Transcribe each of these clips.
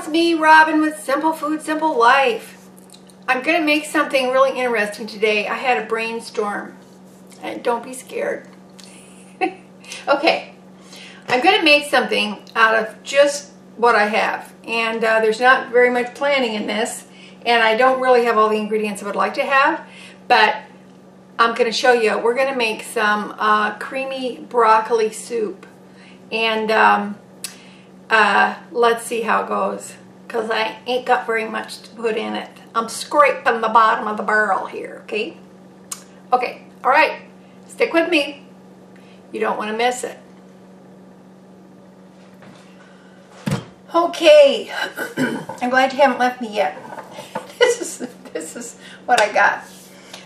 it's me, Robin, with Simple Food, Simple Life. I'm going to make something really interesting today. I had a brainstorm, and don't be scared. Okay, I'm going to make something out of just what I have, and there's not very much planning in this, and I don't really have all the ingredients I would like to have, but I'm going to show you. We're going to make some creamy broccoli soup, and let's see how it goes, because I ain't got very much to put in it. I'm scraping the bottom of the barrel here, okay? Okay, all right, stick with me. You don't want to miss it. Okay, I'm glad you haven't left me yet. This is what I got.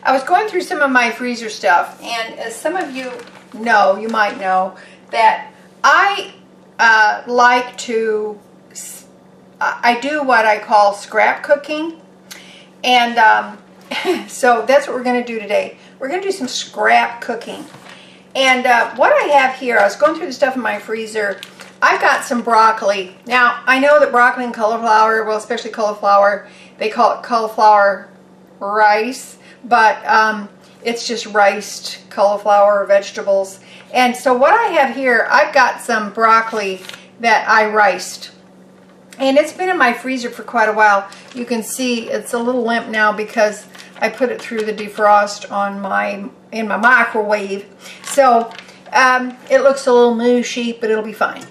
I was going through some of my freezer stuff, and as some of you know, you might know, that I like to, I do what I call scrap cooking, and so that's what we're going to do today. We're going to do some scrap cooking. And what I have here, I was going through the stuff in my freezer. I've got some broccoli. Now, I know that broccoli and cauliflower, well, especially cauliflower, they call it cauliflower rice, but it's just riced cauliflower vegetables. And so what I have here, I've got some broccoli that I riced. And it's been in my freezer for quite a while. You can see it's a little limp now because I put it through the defrost on in my microwave. So it looks a little mushy, but it'll be fine.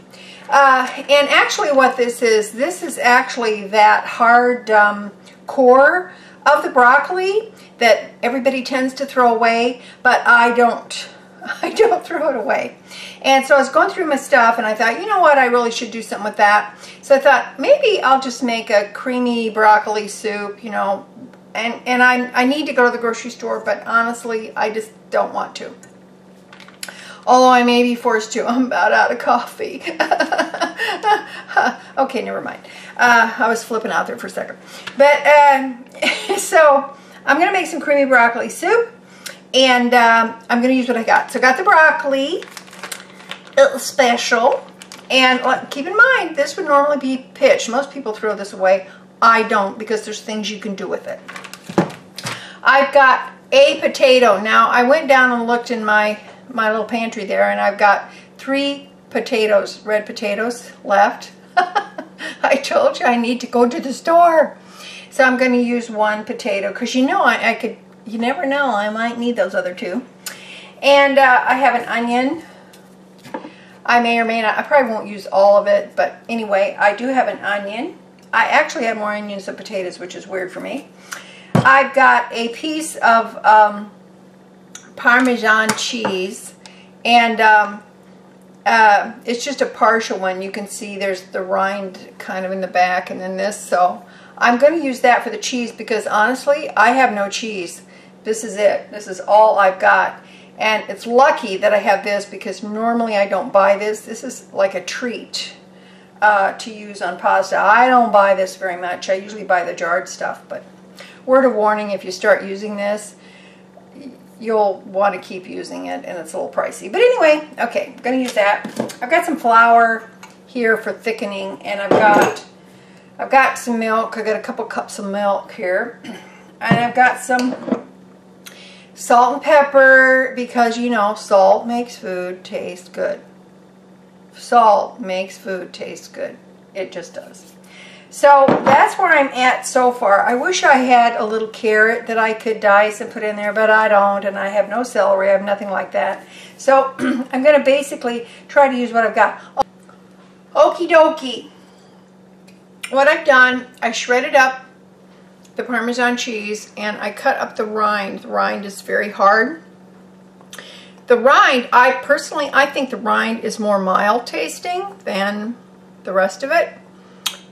And actually what this is actually that hard core of the broccoli that everybody tends to throw away, but I don't throw it away. And so I was going through my stuff, and I thought, you know what, I really should do something with that. So I thought, maybe I'll just make a creamy broccoli soup, you know, and I need to go to the grocery store, but honestly, I just don't want to. Although I may be forced to. I'm about out of coffee. Okay, never mind. I was flipping out there for a second. But, so, I'm going to make some creamy broccoli soup. And I'm going to use what I got. So I got the broccoli. It's special. And keep in mind, this would normally be pitch. Most people throw this away. I don't, because there's things you can do with it. I've got a potato. Now, I went down and looked in my little pantry there, and I've got 3 potatoes, red potatoes, left. I told you I need to go to the store. So I'm going to use 1 potato, because you know I could, you never know, I might need those other 2. And I have an onion. I may or may not, I probably won't use all of it, but anyway, I do have an onion. I actually have more onions than potatoes, which is weird for me. I've got a piece of Parmesan cheese, and it's just a partial one. You can see there's the rind kind of in the back, and then this, so I'm going to use that for the cheese, because honestly, I have no cheese. This is it. This is all I've got. And it's lucky that I have this, because normally I don't buy this. This is like a treat to use on pasta. I don't buy this very much. I usually buy the jarred stuff, but word of warning, if you start using this, you'll want to keep using it, and it's a little pricey. But anyway, okay, I'm going to use that. I've got some flour here for thickening, and I've got some milk. I've got a couple cups of milk here. And I've got some salt and pepper, because, you know, salt makes food taste good. Salt makes food taste good. It just does. So that's where I'm at so far. I wish I had a little carrot that I could dice and put in there, but I don't, and I have no celery. I have nothing like that. So I'm going to basically try to use what I've got. Okie dokie. What I've done, I shredded up the Parmesan cheese, and I cut up the rind. The rind is very hard. The rind, I think the rind is more mild tasting than the rest of it.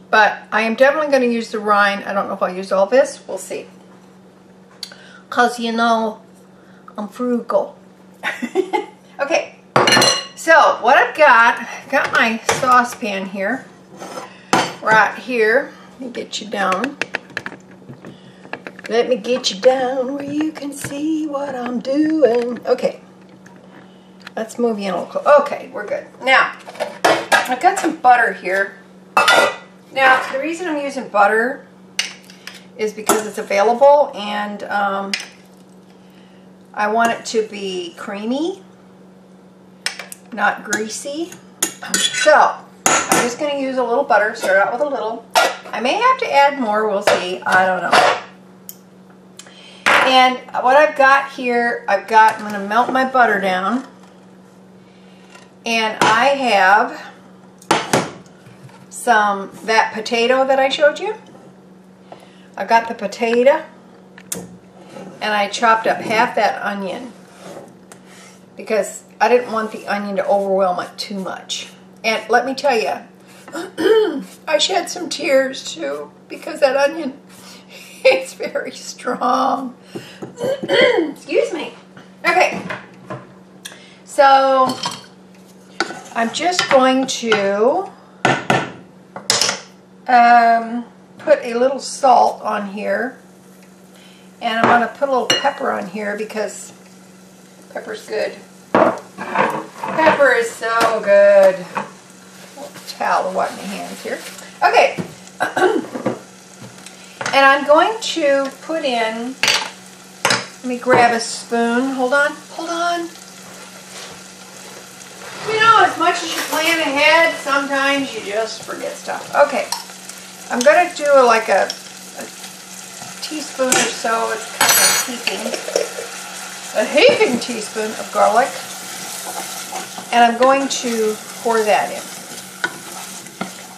But I am definitely going to use the rind. I don't know if I'll use all this. We'll see. Because, you know, I'm frugal. Okay. So, what I've got my saucepan here. Right here. Let me get you down. Let me get you down where you can see what I'm doing. Okay. Let's move you in a little close. Okay, we're good. Now, I've got some butter here. Now, the reason I'm using butter is because it's available, and I want it to be creamy, not greasy. So, I'm just going to use a little butter, start out with a little. I may have to add more, we'll see, I don't know. And what I've got here, I'm going to melt my butter down. And I have that potato that I showed you. I got the potato, and I chopped up half that onion because I didn't want the onion to overwhelm it too much. And let me tell you, I shed some tears too because that onion, it's very strong. Excuse me. Okay, so I'm just going to put a little salt on here, and I'm going to put a little pepper on here because pepper's good. Pepper is so good. Towel to wipe my hands here. Okay, and I'm going to put in, let me grab a spoon. Hold on. You know, as much as you plan ahead, sometimes you just forget stuff. Okay, I'm going to do like a teaspoon or so. It's kind of a heaping teaspoon of garlic. And I'm going to pour that in.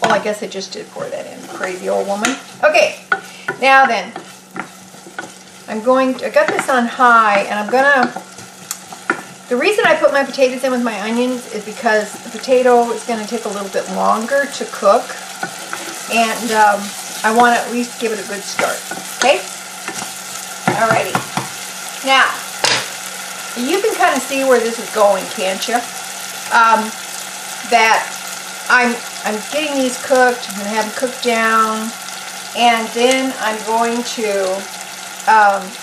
Well, I guess I just did pour that in, crazy old woman. Okay, now then, I got this on high, and I'm going to, the reason I put my potatoes in with my onions is because the potato is going to take a little bit longer to cook, and I want to at least give it a good start, okay? Alrighty. Now, you can kind of see where this is going, can't you? That I'm getting these cooked, I'm going to have them cooked down, and then I'm going to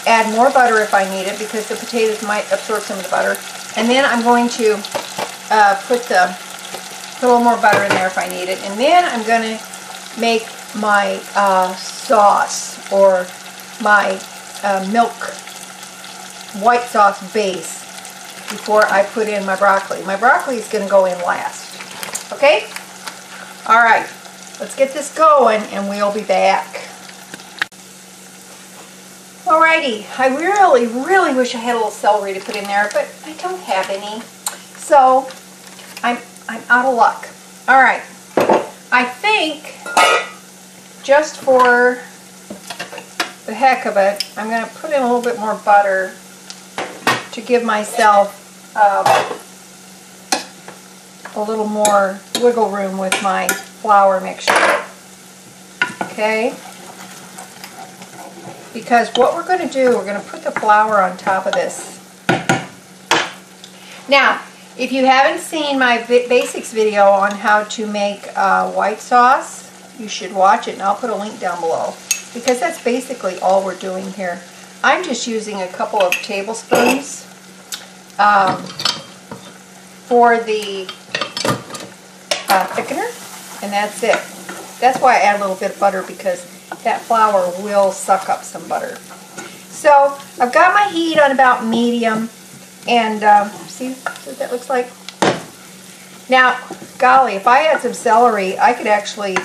add more butter if I need it because the potatoes might absorb some of the butter. And then I'm going to put a little more butter in there if I need it. And then I'm going to make my sauce, or my milk white sauce base, before I put in my broccoli. My broccoli is going to go in last. Okay? Alright, let's get this going and we'll be back. Alrighty, I really wish I had a little celery to put in there, but I don't have any. So, I'm out of luck. Alright, I think, just for the heck of it, I'm going to put in a little bit more butter to give myself a little more wiggle room with my flour mixture. Okay? Because what we're going to do, we're going to put the flour on top of this. Now, if you haven't seen my basics video on how to make white sauce, you should watch it, and I'll put a link down below. Because that's basically all we're doing here. I'm just using a couple of tablespoons for the thickener, and that's it. That's why I add a little bit of butter, because that flour will suck up some butter. So I've got my heat on about medium, and see what that looks like? Now, golly, if I had some celery, I could actually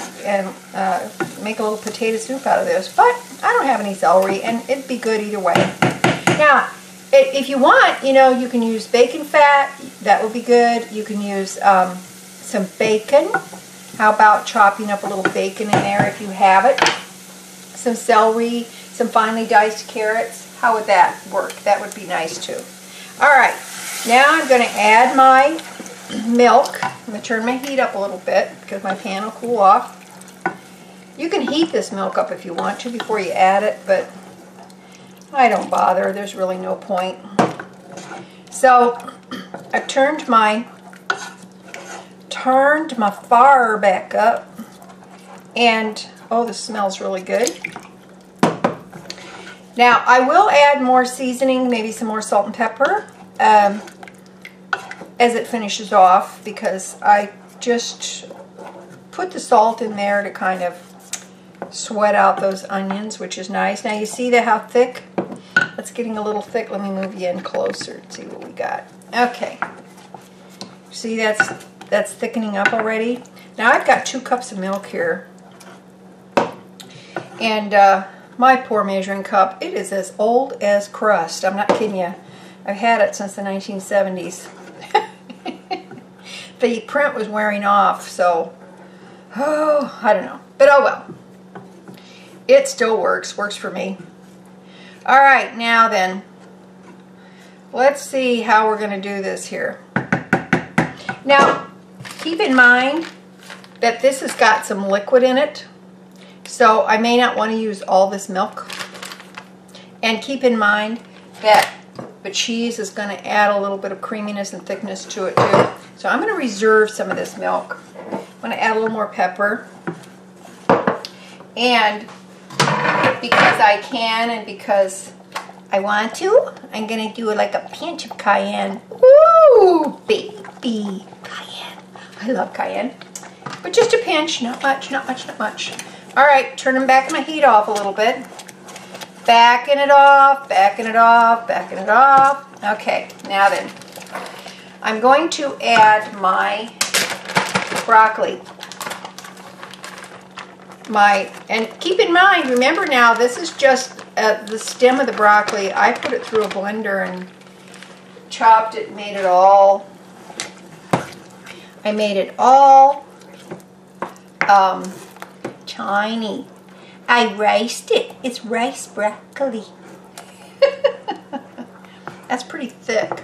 make a little potato soup out of this, but I don't have any celery, and it'd be good either way. Now, if you want, you know, you can use bacon fat. That would be good. You can use some bacon. How about chopping up a little bacon in there if you have it? Some celery, some finely diced carrots. How would that work? That would be nice too. Alright, now I'm going to add my milk. I'm going to turn my heat up a little bit because my pan will cool off. You can heat this milk up if you want to before you add it, but I don't bother. There's really no point. So I've turned my fire back up, and oh, this smells really good. Now I will add more seasoning, maybe some more salt and pepper as it finishes off, because I just put the salt in there to kind of sweat out those onions, which is nice. Now you see how thick? It's getting a little thick. Let me move you in closer and see what we got. Okay. See, that's thickening up already. Now I've got 2 cups of milk here. And my poor measuring cup, it is as old as crust. I'm not kidding you. I've had it since the 1970s. The print was wearing off, so, oh, I don't know. But oh well. It still works for me. All right, now then, let's see how we're going to do this here. Now, keep in mind that this has got some liquid in it, so I may not want to use all this milk. And keep in mind that the cheese is going to add a little bit of creaminess and thickness to it too. So I'm going to reserve some of this milk. I'm going to add a little more pepper. And because I can and because I want to, I'm going to do like a pinch of cayenne. Ooh, baby, cayenne. I love cayenne. But just a pinch, not much, not much, not much. All right, turning back my heat off a little bit. Backing it off, backing it off, backing it off. Okay, now then, I'm going to add my broccoli. And keep in mind, remember now, this is just the stem of the broccoli. I put it through a blender and chopped it, made it all. I made it all tiny. I riced it. It's rice broccoli. That's pretty thick.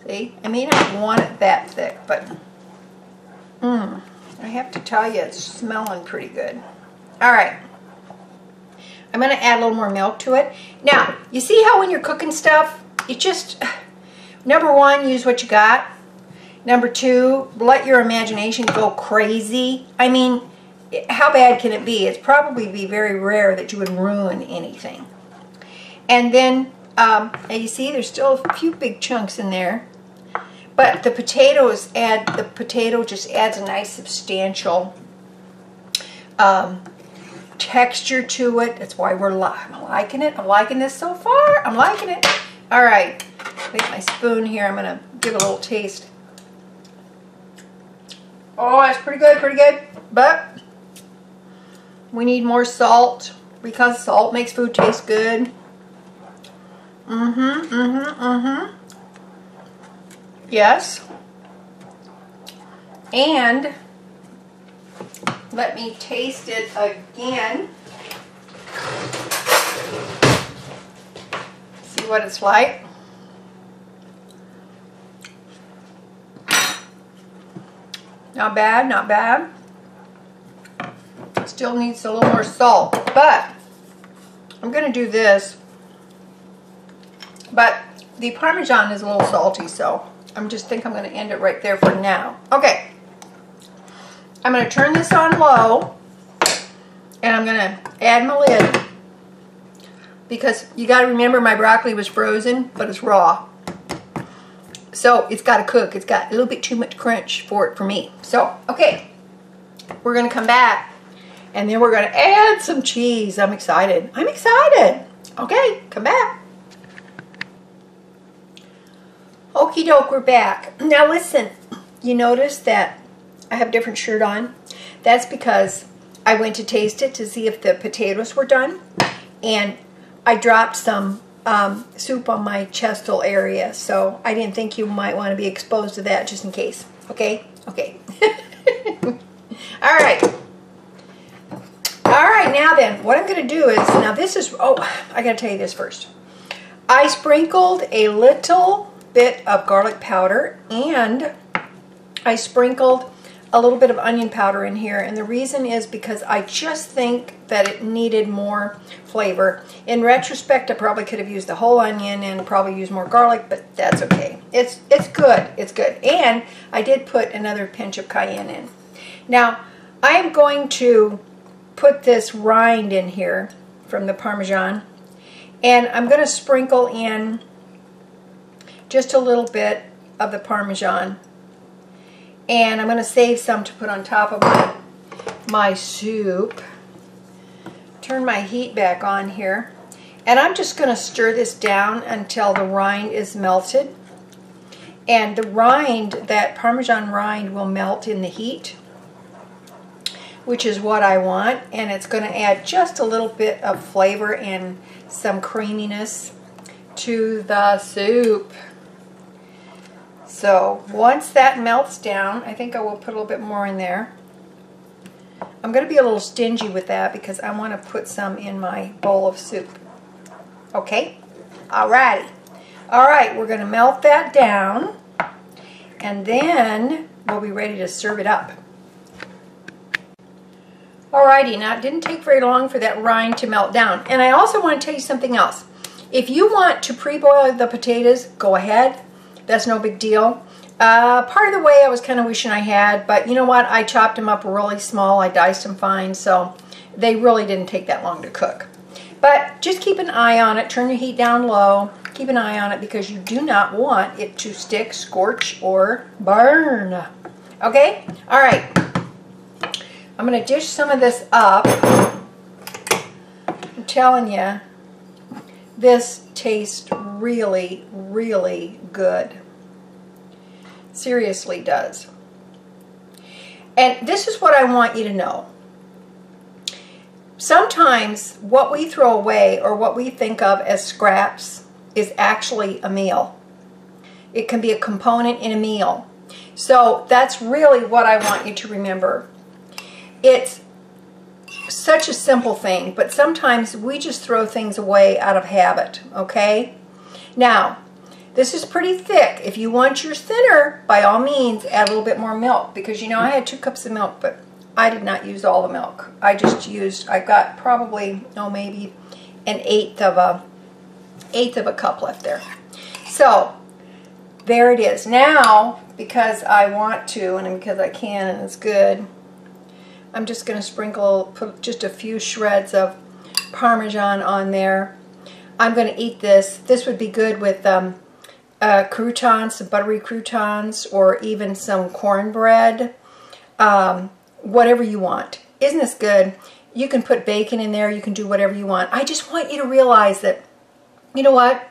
See, I may not want it that thick, but I have to tell you, it's smelling pretty good. All right. I'm going to add a little more milk to it. Now, you see how when you're cooking stuff, you just, number 1, use what you got. Number 2, let your imagination go crazy. I mean, how bad can it be? It's probably be very rare that you would ruin anything. And then, you see, there's still a few big chunks in there. But the potato just adds a nice substantial texture to it. That's why I'm liking it. I'm liking this so far. I'm liking it. All right, take my spoon here. I'm gonna give it a little taste. Oh, that's pretty good, pretty good. But we need more salt because salt makes food taste good. Yes. And let me taste it again. See what it's like. Not bad, not bad. Still needs a little more salt, but I'm going to do this. But the Parmesan is a little salty, so I'm going to end it right there for now. Okay. I'm going to turn this on low, and I'm going to add my lid, because you got to remember my broccoli was frozen, but it's raw. So it's got to cook. It's got a little bit too much crunch for it for me. So, okay. We're going to come back, and then we're going to add some cheese. I'm excited. I'm excited. Okay, come back. Okie doke, we're back. Now listen, you notice that I have a different shirt on. That's because I went to taste it to see if the potatoes were done, and I dropped some soup on my chestal area, so I didn't think you might want to be exposed to that just in case. Okay? Okay. All right. All right, now then, what I'm going to do is, now this is, oh, I got to tell you this first. I sprinkled a little bit of garlic powder, and I sprinkled a little bit of onion powder in here, and the reason is because I just think that it needed more flavor. In retrospect, I probably could have used the whole onion and probably used more garlic, but that's okay. It's good. It's good. And I did put another pinch of cayenne in. Now, I am going to put this rind in here from the Parmesan, and I'm going to sprinkle in just a little bit of the Parmesan. And I'm going to save some to put on top of my soup. Turn my heat back on here. And I'm just going to stir this down until the rind is melted. And the rind, that Parmesan rind, will melt in the heat, which is what I want. And it's going to add just a little bit of flavor and some creaminess to the soup. So once that melts down, I think I will put a little bit more in there. I'm going to be a little stingy with that because I want to put some in my bowl of soup. Okay? Alrighty. Alright, we're going to melt that down, and then we'll be ready to serve it up. Alrighty, now it didn't take very long for that rind to melt down. And I also want to tell you something else. If you want to pre-boil the potatoes, go ahead. That's no big deal. Part of the way I was kind of wishing I had, but you know what? I chopped them up really small. I diced them fine, so they really didn't take that long to cook. But just keep an eye on it. Turn your heat down low. Keep an eye on it because you do not want it to stick, scorch, or burn. Okay? All right. I'm going to dish some of this up. I'm telling you, this tastes really, really good. Seriously does. And this is what I want you to know. Sometimes what we throw away or what we think of as scraps is actually a meal. It can be a component in a meal. So that's really what I want you to remember. It's such a simple thing, but sometimes we just throw things away out of habit, okay? Now, this is pretty thick. If you want yours thinner, by all means, add a little bit more milk, because you know I had 2 cups of milk, but I did not use all the milk. I got probably, maybe an eighth of a cup left there. So, there it is. Now, because I want to, and because I can, and it's good, I'm just going to put just a few shreds of Parmesan on there. I'm going to eat this. This would be good with croutons, some buttery croutons, or even some cornbread. Whatever you want. Isn't this good? You can put bacon in there. You can do whatever you want. I just want you to realize that, you know what?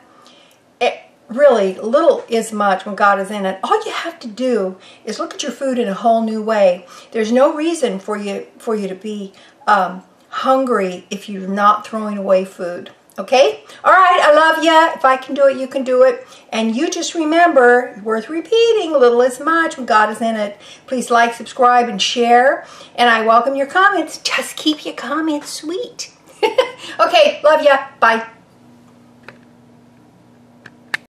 Really, little is much when God is in it. All you have to do is look at your food in a whole new way. There's no reason for you to be hungry if you're not throwing away food. Okay? All right, I love you. If I can do it, you can do it. And you just remember, worth repeating, little is much when God is in it. Please like, subscribe, and share. And I welcome your comments. Just keep your comments sweet. Okay, love ya. Bye.